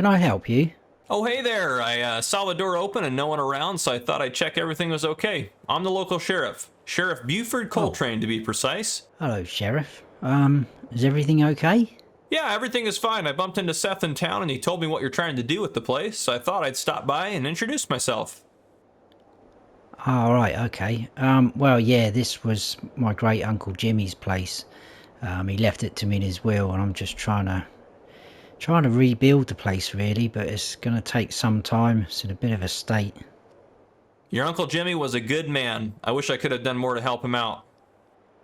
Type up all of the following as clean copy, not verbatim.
can I help you? Oh, hey there. I saw the door open and no one around, so I thought I'd check everything was okay. I'm the local sheriff. Sheriff Buford Oh, Coltrane, to be precise. hello, Sheriff. Is everything okay? Yeah, everything is fine. I bumped into Seth in town and he told me what you're trying to do with the place, so I thought I'd stop by and introduce myself. All right, okay. Well, yeah, this was my great uncle Jimmy's place. He left it to me in his will, and I'm just trying to rebuild the place really, but it's gonna take some time. It's in a bit of a state. Your Uncle Jimmy was a good man. I wish I could have done more to help him out.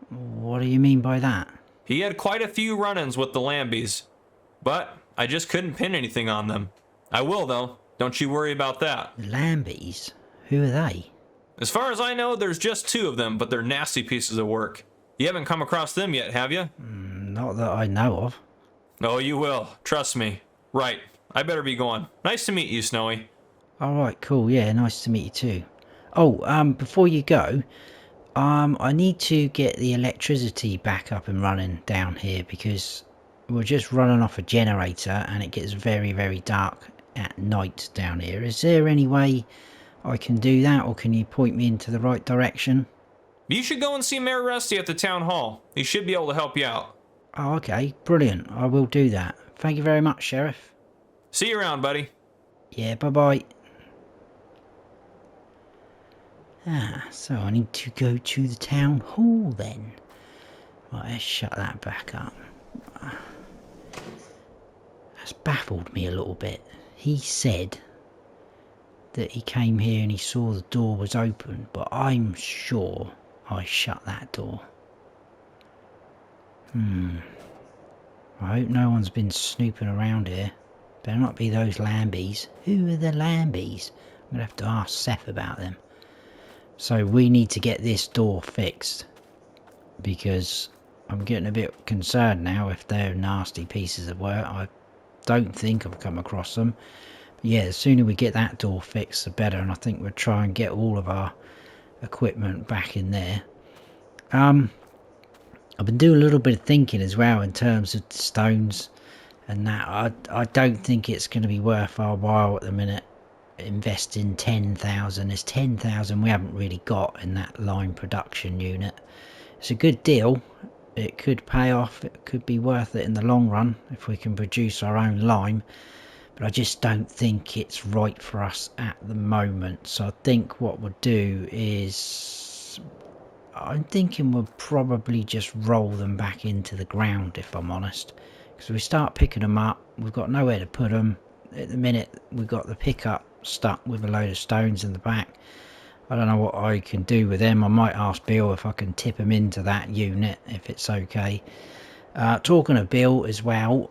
What do you mean by that? He had quite a few run-ins with the Lambies, but I just couldn't pin anything on them. I will, though. Don't you worry about that. The Lambies? Who are they? As far as I know, there's just two of them, but they're nasty pieces of work. You haven't come across them yet, have you? Not that I know of. Oh, you will. Trust me. Right. I better be going. Nice to meet you, Snowy. All right, cool. Yeah, nice to meet you too. Oh, before you go, I need to get the electricity back up and running down here because we're just running off a generator and it gets very, very dark at night down here. Is there any way I can do that, or can you point me into the right direction? You should go and see Mayor Rusty at the town hall. He should be able to help you out. Oh, okay, brilliant. I will do that. Thank you very much, Sheriff. See you around, buddy. Yeah, bye-bye. So I need to go to the town hall then. Right, let's shut that back up. That's baffled me a little bit. He said that he came here and he saw the door was open, but I'm sure I shut that door. I hope no one's been snooping around here. Better not be those Lambies. Who are the Lambies? I'm going to have to ask Seth about them. So we need to get this door fixed, because I'm getting a bit concerned now if they're nasty pieces of work. I don't think I've come across them. But yeah, the sooner we get that door fixed, the better, and I think we'll try and get all of our equipment back in there. I've been doing a little bit of thinking as well in terms of the stones and that. I don't think it's going to be worth our while at the minute. Investing 10,000. There's 10,000 we haven't really got in that lime production unit. It's a good deal. It could pay off. It could be worth it in the long run if we can produce our own lime, but I just don't think it's right for us at the moment. So I think what we'll do is, I'm thinking we'll probably just roll them back into the ground, if I'm honest, because we start picking them up, we've got nowhere to put them. At the minute we've got the pickup stuck with a load of stones in the back. I don't know what I can do with them. I might ask Bill if I can tip them into that unit, if it's okay. Talking of Bill as well,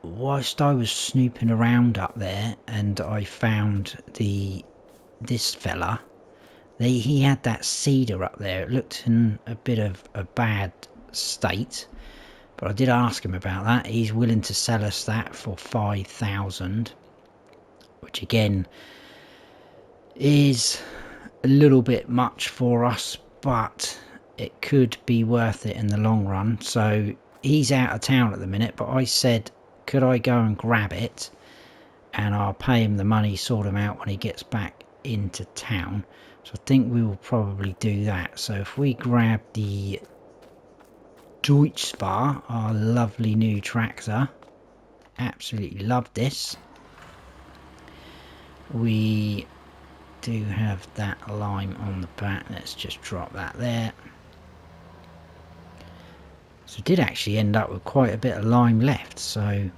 whilst I was snooping around up there and I found this fella, he had that cedar up there. It looked in a bit of a bad state, but I did ask him about that. He's willing to sell us that for 5,000, which again is a little bit much for us, but it could be worth it in the long run. So he's out of town at the minute, but I said, could I go and grab it and I'll pay him the money, sort him out when he gets back into town. So I think we will probably do that. So if we grab the Deutschspar, our lovely new tractor, absolutely love this. We do have that lime on the back. Let's just drop that there. So we did actually end up with quite a bit of lime left, so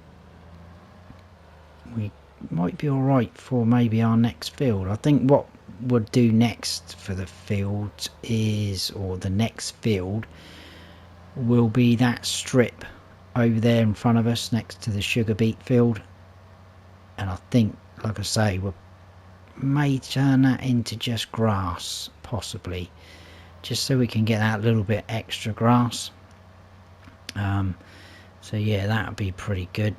we might be alright for maybe our next field. I think what we'll do next for the field is, or the next field will be that strip over there in front of us next to the sugar beet field. And I think, like I say, we may turn that into just grass, possibly, just so we can get that little bit extra grass. So yeah, that would be pretty good.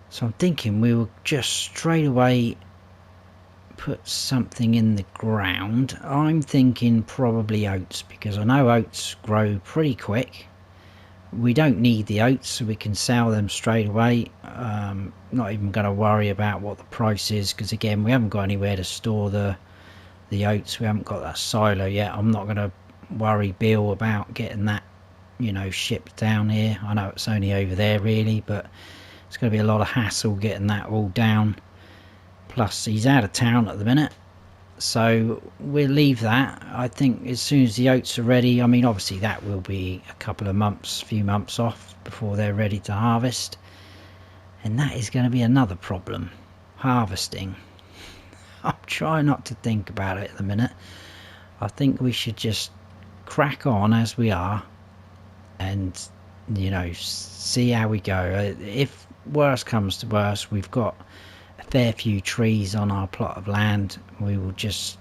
So I'm thinking we will just straight away put something in the ground. I'm thinking probably oats, because I know oats grow pretty quick. we don't need the oats, so we can sell them straight away. Not even going to worry about what the price is, because again, we haven't got anywhere to store the oats. We haven't got that silo yet. I'm not going to worry Bill about getting that, you know, shipped down here. I know it's only over there really, but it's going to be a lot of hassle getting that all down. Plus he's out of town at the minute, so we'll leave that. I think as soon as the oats are ready, I mean obviously that will be a couple of months, few months off before they're ready to harvest, and that is going to be another problem, harvesting. I'm trying not to think about it at the minute. I think we should just crack on as we are and, you know, see how we go. If worse comes to worse, we've got a fair few trees on our plot of land. We will just,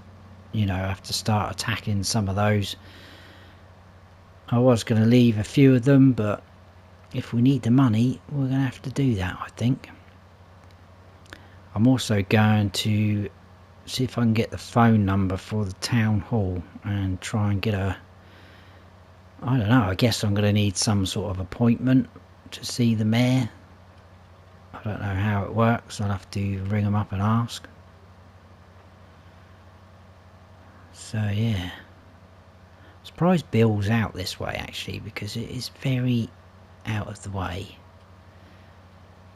you know, have to start attacking some of those. I was going to leave a few of them, but if we need the money, we're going to have to do that, I think. I'm also going to see if I can get the phone number for the town hall and try and get a, I don't know, I guess I'm going to need some sort of appointment to see the mayor. I don't know how it works. I'll have to ring them up and ask. So yeah, I'm surprised Bill's out this way actually, because it is very out of the way.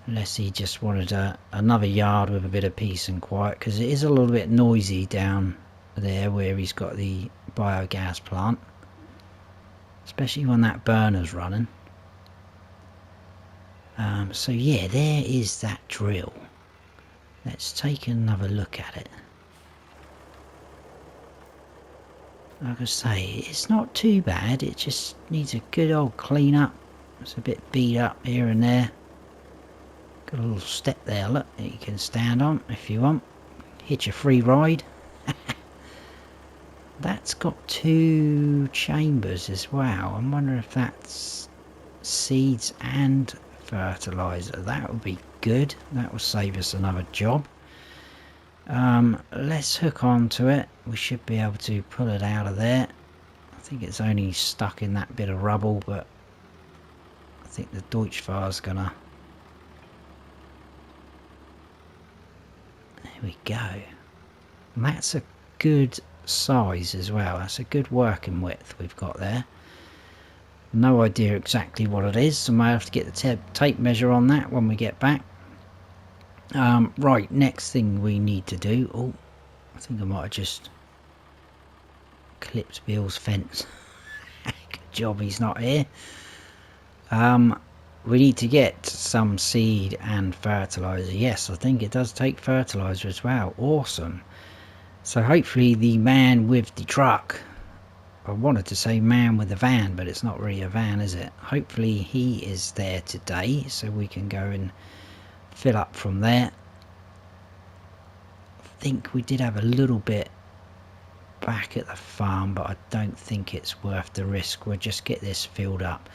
Unless he just wanted another yard with a bit of peace and quiet, because it is a little bit noisy down there where he's got the biogas plant, especially when that burner's running. So yeah, there is that drill. Let's take another look at it. Like I say, it's not too bad. It just needs a good old clean up. It's a bit beat up here and there. Got a little step there, look, that you can stand on if you want. Hitch a free ride. That's got 2 chambers as well. I'm wondering if that's seeds and fertilizer. That would be good. That will save us another job. Let's hook on to it. We should be able to pull it out of there. I think it's only stuck in that bit of rubble, but I think the Deutschfahr's gonna... There we go. And that's a good size as well. That's a good working width we've got there. No idea exactly what it is, so I might have to get the tape measure on that when we get back. Right, next thing we need to do... Oh, I think I might have just clipped Bill's fence. Good job he's not here. We need to get some seed and fertilizer. Yes, I think it does take fertilizer as well. Awesome. So hopefully the man with the truck... I wanted to say man with a van, but it's not really a van, is it? Hopefully he is there today, so we can go and fill up from there. I think we did have a little bit back at the farm, but I don't think it's worth the risk. We'll just get this filled up.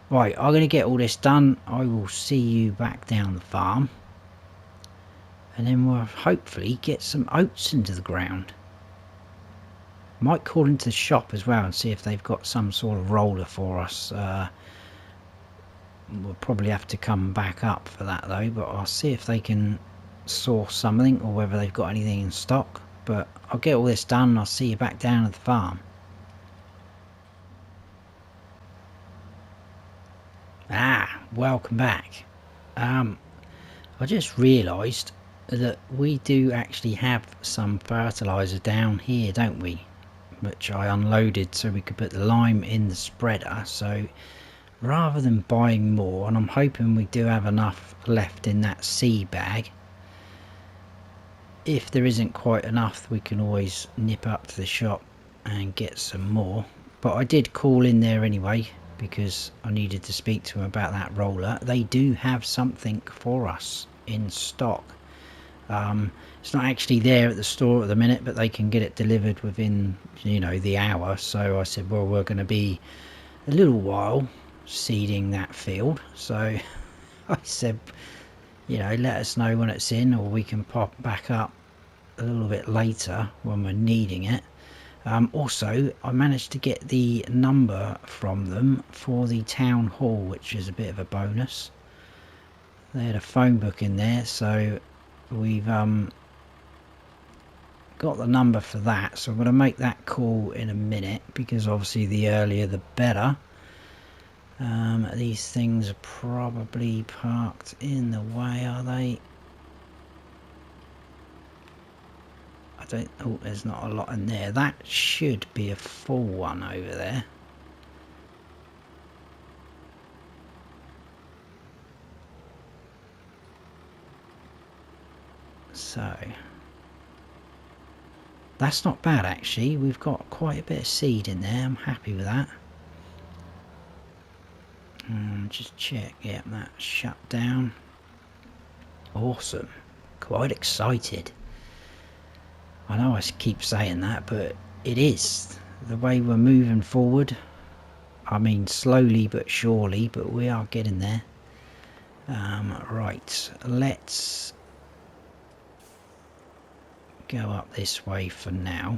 Right, I'm going to get all this done. I will see you back down the farm. And then we'll hopefully get some oats into the ground. Might call into the shop as well and see if they've got some sort of roller for us. We'll probably have to come back up for that though, but I'll see if they can source something or whether they've got anything in stock. But I'll get all this done and I'll see you back down at the farm. Welcome back. I just realised that we do actually have some fertiliser down here, don't we? Which I unloaded so we could put the lime in the spreader. So rather than buying more, and I'm hoping we do have enough left in that seed bag, if there isn't quite enough we can always nip up to the shop and get some more. But I did call in there anyway because I needed to speak to them about that roller. They do have something for us in stock. It's not actually there at the store at the minute, but they can get it delivered within, you know, the hour. So I said, well, we're going to be a little while seeding that field. So I said, you know, let us know when it's in, or we can pop back up a little bit later when we're needing it. Also, I managed to get the number from them for the town hall, which is a bit of a bonus. They had a phone book in there, so we've got the number for that. So I'm going to make that call in a minute, because obviously the earlier the better. These things are probably parked in the way, are they? I don't. Oh, there's not a lot in there. That should be a full one over there. So that's not bad actually. We've got quite a bit of seed in there. I'm happy with that. Just check. Yeah, that's shut down. Awesome. Quite excited. I know I keep saying that, but it is. The way we're moving forward. I mean, slowly but surely, but we are getting there. Right, let's go up this way for now.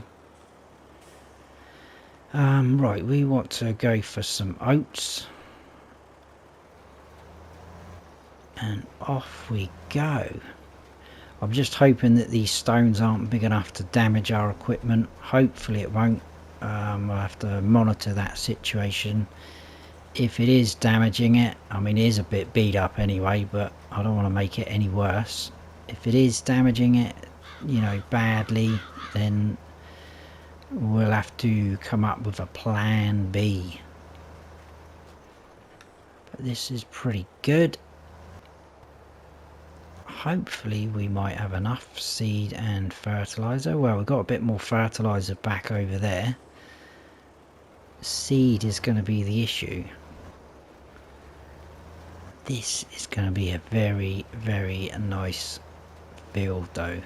Right, we want to go for some oats. And off we go. I'm just hoping that these stones aren't big enough to damage our equipment. Hopefully it won't. I'll have to monitor that situation. If it is damaging it, I mean it is a bit beat up anyway, but I don't want to make it any worse. If it is damaging it, you know, badly, then we'll have to come up with a plan B. But this is pretty good. Hopefully we might have enough seed and fertilizer. Well, we've got a bit more fertilizer back over there. Seed is going to be the issue. This is going to be a very, very nice field though.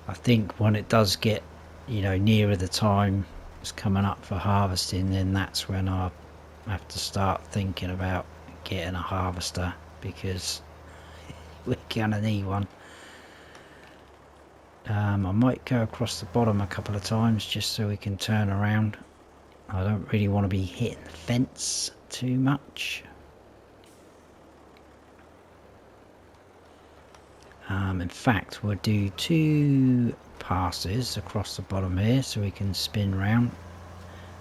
I think when it does get, you know, nearer the time it's coming up for harvesting, then that's when I have to start thinking about getting a harvester, because we're gonna need one. I might go across the bottom a couple of times just so we can turn around. I don't really want to be hitting the fence too much. In fact, we'll do 2 passes across the bottom here so we can spin round.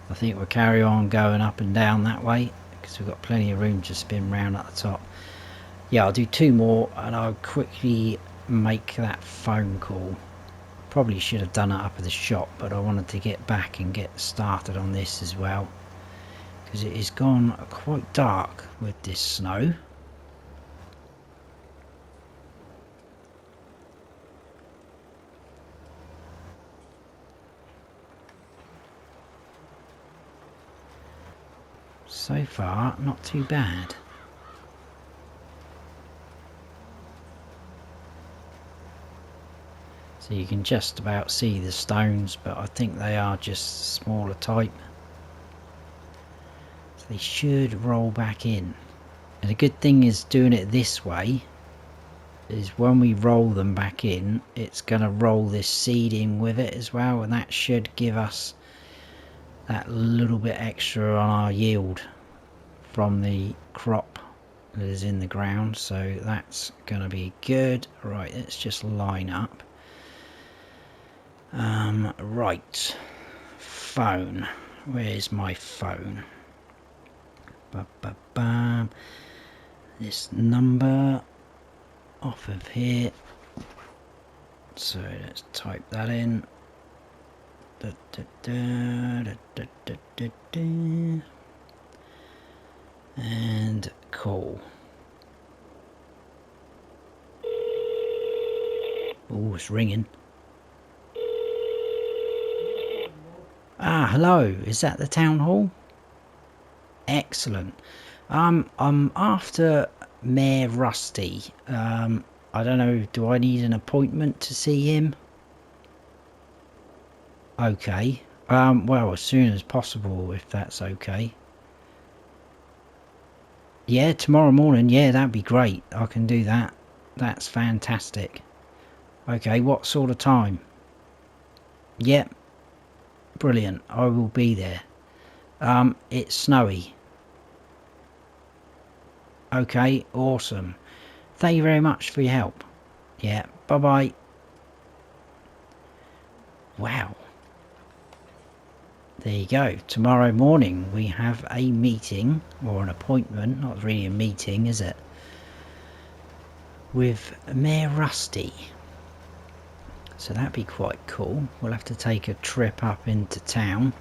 I think we'll carry on going up and down that way because we've got plenty of room to spin round at the top. Yeah, I'll do 2 more and I'll quickly make that phone call. Probably should have done it up at the shop, but I wanted to get back and get started on this as well, because it has gone quite dark with this snow. So far, not too bad. So you can just about see the stones, but I think they are just smaller type. So they should roll back in. And the good thing is doing it this way is when we roll them back in, it's going to roll this seed in with it as well, and that should give us that little bit extra on our yield from the crop that is in the ground. So that's going to be good. Right, let's just line up. Right, phone, where's my phone? Ba-ba-bam. This number off of here, so let's type that in. Da, da, da, da, da, da, da, da. And call. Oh, it's ringing. Ah, hello, is that the town hall? Excellent. I'm after Mayor Rusty. I don't know, do I need an appointment to see him? Okay. Well, as soon as possible, if that's okay. Yeah, tomorrow morning, yeah, that'd be great. I can do that. That's fantastic. Okay, what sort of time? Yep, brilliant. I will be there. It's snowy. Okay, awesome. Thank you very much for your help. Yeah, bye-bye. Wow. There you go. Tomorrow morning we have a meeting, or an appointment, not really a meeting, is it? With Mayor Rusty. So that'd be quite cool. We'll have to take a trip up into town.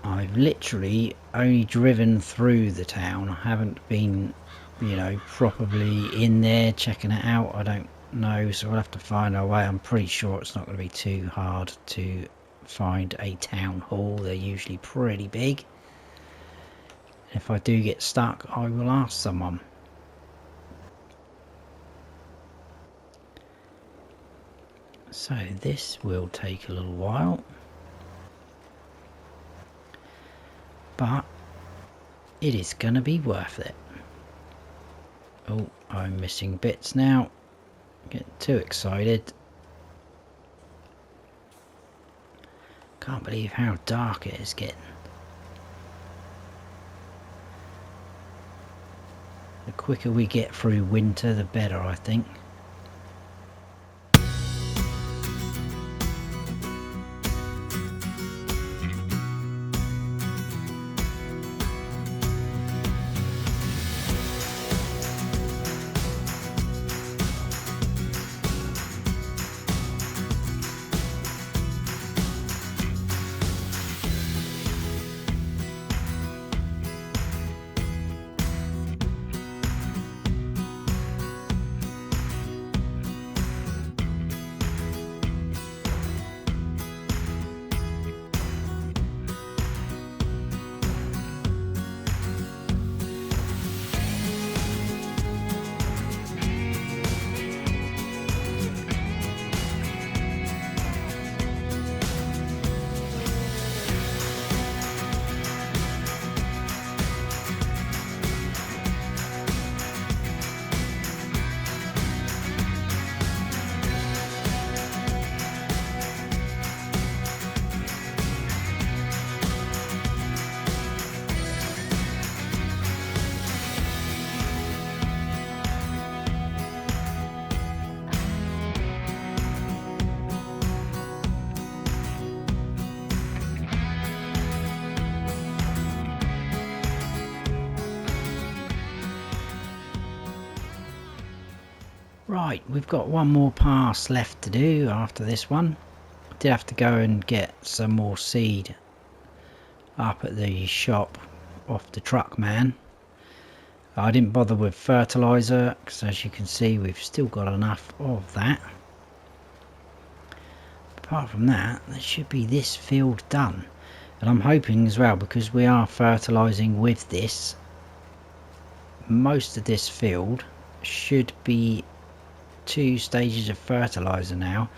I've literally only driven through the town. I haven't been, you know, properly in there checking it out. I don't know, so we'll have to find our way. I'm pretty sure it's not going to be too hard to find a town hall. They're usually pretty big. If I do get stuck, I will ask someone. So this will take a little while, but it is going to be worth it. Oh, I'm missing bits now. Get too excited. Can't believe how dark it is getting. The quicker we get through winter, the better, I think. Right, we've got one more pass left to do after this one. I did have to go and get some more seed up at the shop off the truck man. I didn't bother with fertiliser because, as you can see, we've still got enough of that. Apart from that, there should be this field done. And I'm hoping as well, because we are fertilising with this, most of this field should be 2 stages of fertiliser now.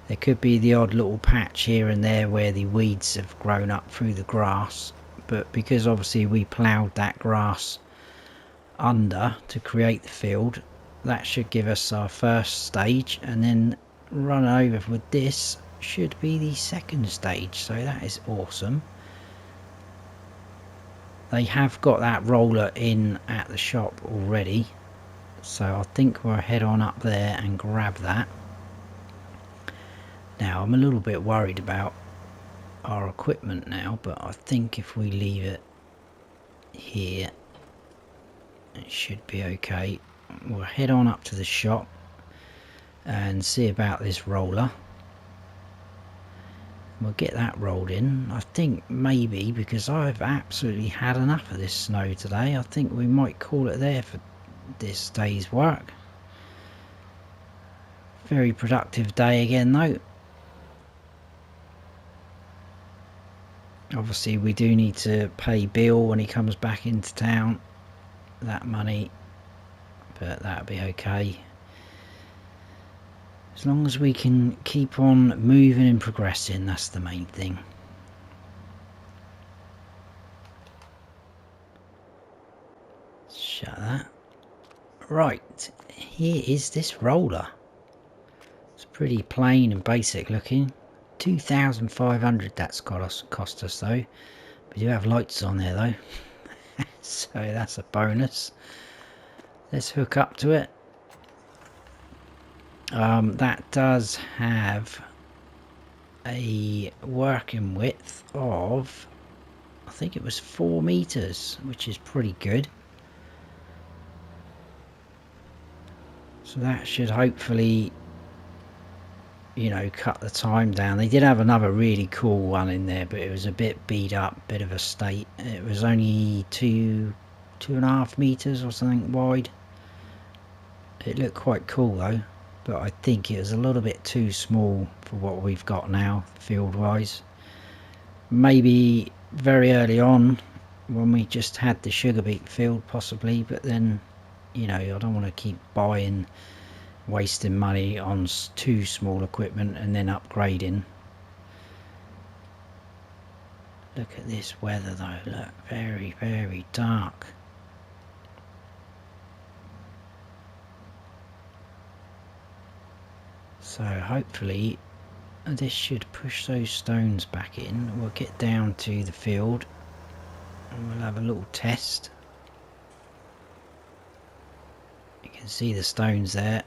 There could be the odd little patch here and there where the weeds have grown up through the grass, but because obviously we ploughed that grass under to create the field, that should give us our first stage, and then run over with this should be the second stage. So that is awesome. They have got that roller in at the shop already, so I think we'll head on up there and grab that. Now I'm a little bit worried about our equipment now, but I think if we leave it here it should be okay. We'll head on up to the shop and see about this roller. We'll get that rolled in. I think maybe, because I've absolutely had enough of this snow today, I think we might call it there for this day's work. Very productive day again though. Obviously we do need to pay Bill when he comes back into town, that money, but that'll be okay. As long as we can keep on moving and progressing, that's the main thing. Shut that. Right, here is this roller. It's pretty plain and basic looking. 2,500 that's cost us though. We do have lights on there though. So that's a bonus. Let's hook up to it. That does have a working width of, I think it was 4 meters, which is pretty good. So that should hopefully, you know, cut the time down. They did have another really cool one in there, but it was a bit beat up, bit of a state. It was only 2.5 meters or something wide. It looked quite cool though, but I think it was a little bit too small for what we've got now field wise. Maybe very early on when we just had the sugar beet field possibly, but then, you know, I don't want to keep buying, wasting money on too small equipment and then upgrading. Look at this weather though, look, very, very dark. So hopefully this should push those stones back in. We'll get down to the field and we'll have a little test. You can see the stones there.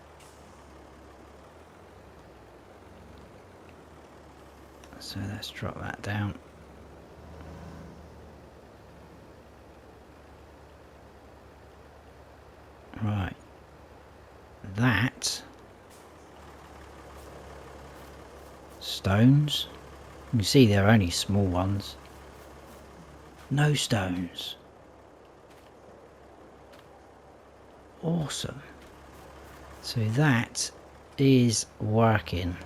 So let's drop that down. Right. That stones. You can see they're only small ones. No stones. Awesome. So that is working.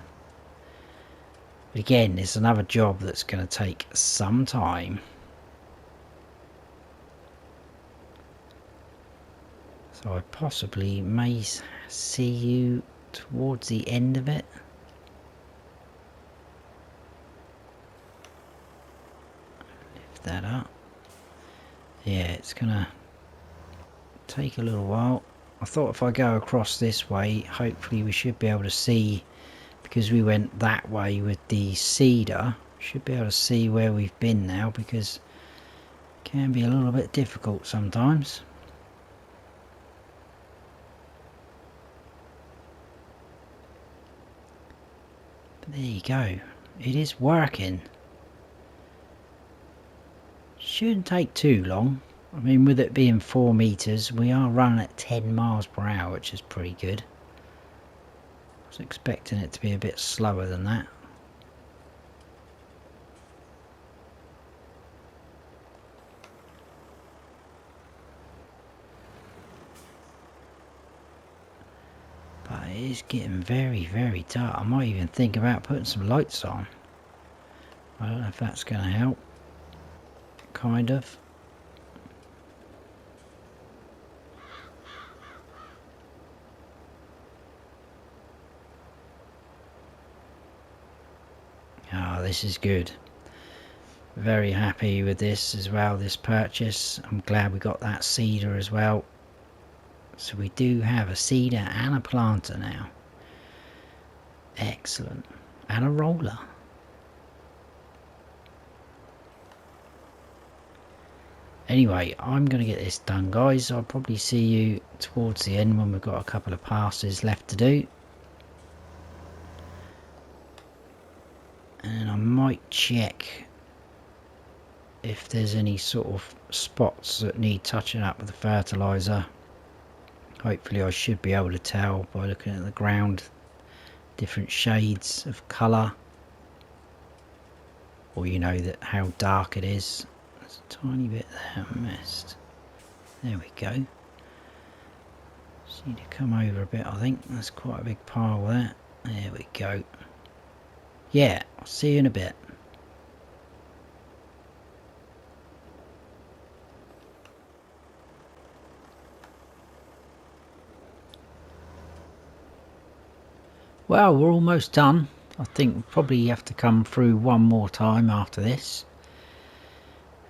But again, it's another job that's going to take some time. So I possibly may see you towards the end of it. Lift that up. Yeah, it's going to take a little while. I thought if I go across this way, hopefully we should be able to see, because we went that way with the seeder, should be able to see where we've been now, because it can be a little bit difficult sometimes. But there you go, it is working. Shouldn't take too long. I mean, with it being 4 meters, we are running at 10 miles per hour, which is pretty good. I was expecting it to be a bit slower than that. But it is getting very, very dark. I might even think about putting some lights on. I don't know if that's going to help. Kind of. Oh, this is good. Very happy with this as well, this purchase. I'm glad we got that seeder as well. So we do have a seeder and a planter now. Excellent. And a roller. Anyway, I'm going to get this done, guys. I'll probably see you towards the end when we've got a couple of passes left to do. And I might check if there's any sort of spots that need touching up with the fertilizer. Hopefully I should be able to tell by looking at the ground different shades of colour, or you know that how dark it is. There's a tiny bit there I missed. There we go. Just need to come over a bit, I think. That's quite a big pile there. There we go. Yeah, I'll see you in a bit. Well, we're almost done. I think we'll probably have to come through one more time after this.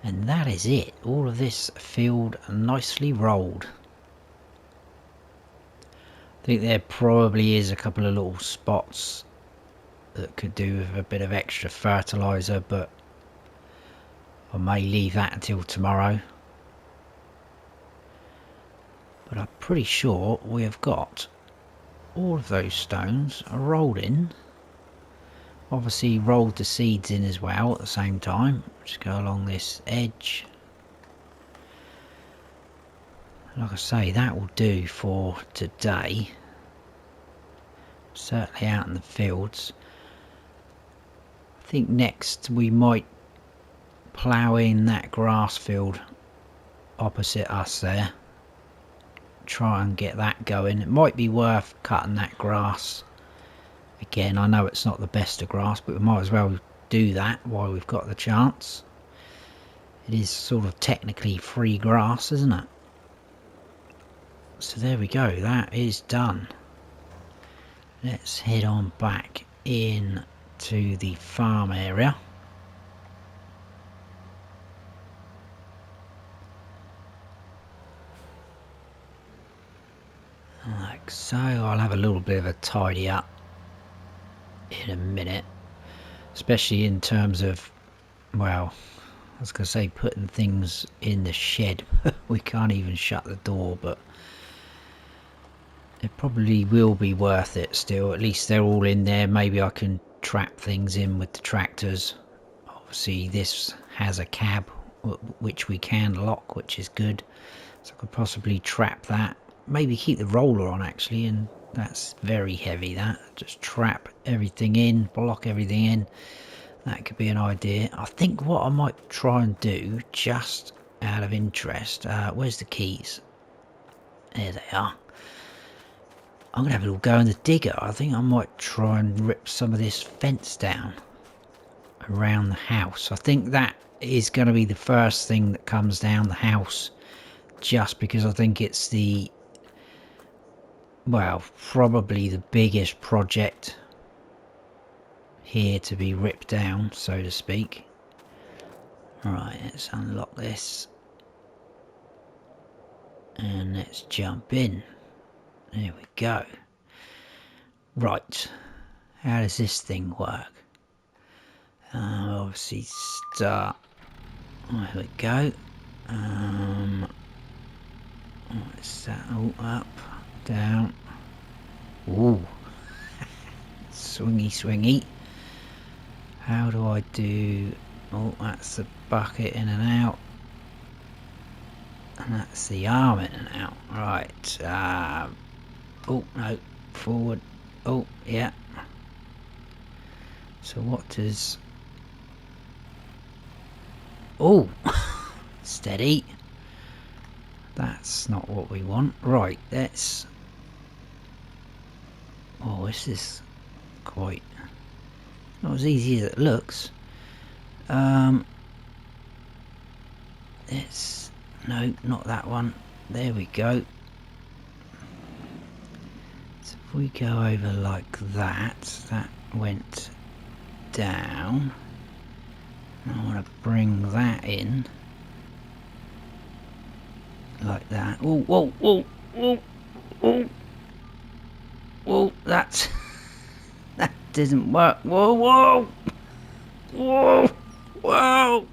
And that is it. All of this field nicely rolled. think there probably is a couple of little spots that could do with a bit of extra fertiliser, but I may leave that until tomorrow. But I'm pretty sure we have got all of those stones rolled in. Obviously rolled the seeds in as well at the same time. Just go along this edge. Like I say, that will do for today. Certainly out in the fields. I think next we might plough in that grass field opposite us there. Try and get that going. It might be worth cutting that grass. Again, I know it's not the best of grass, but we might as well do that while we've got the chance. It is sort of technically free grass, isn't it? So there we go, that is done. Let's head on back in to the farm area. Like so. I'll have a little bit of a tidy up in a minute, especially in terms of, well, I was going to say putting things in the shed. We can't even shut the door, but it probably will be worth it still. At least they're all in there. Maybe I can trap things in with the tractors. Obviously this has a cab which we can lock, which is good, so I could possibly trap that. Maybe keep the roller on actually, and that's very heavy, that. Just trap everything in, block everything in. That could be an idea. I think what I might try and do, just out of interest, where's the keys? There they are. I'm going to have a little go in the digger. I think I might try and rip some of this fence down around the house. I think that is going to be the first thing that comes down the house, just because I think it's the, well, probably the biggest project here to be ripped down, so to speak. Right, let's unlock this and let's jump in. There we go. Right, how does this thing work? Obviously start. There we go. What's that? Oh, up, down. Ooh, swingy, swingy. How do I do? Oh, that's the bucket in and out, and that's the arm in and out. Right. Oh no, forward. Oh yeah. So what does? Oh, steady. That's not what we want. Right, let's... Oh, this is quite not as easy as it looks. Let's... No, not that one. There we go. So if we go over like that, that went down. I want to bring that in like that. Oh, whoa, whoa, whoa, whoa, whoa, that doesn't work. Whoa, whoa, whoa, whoa.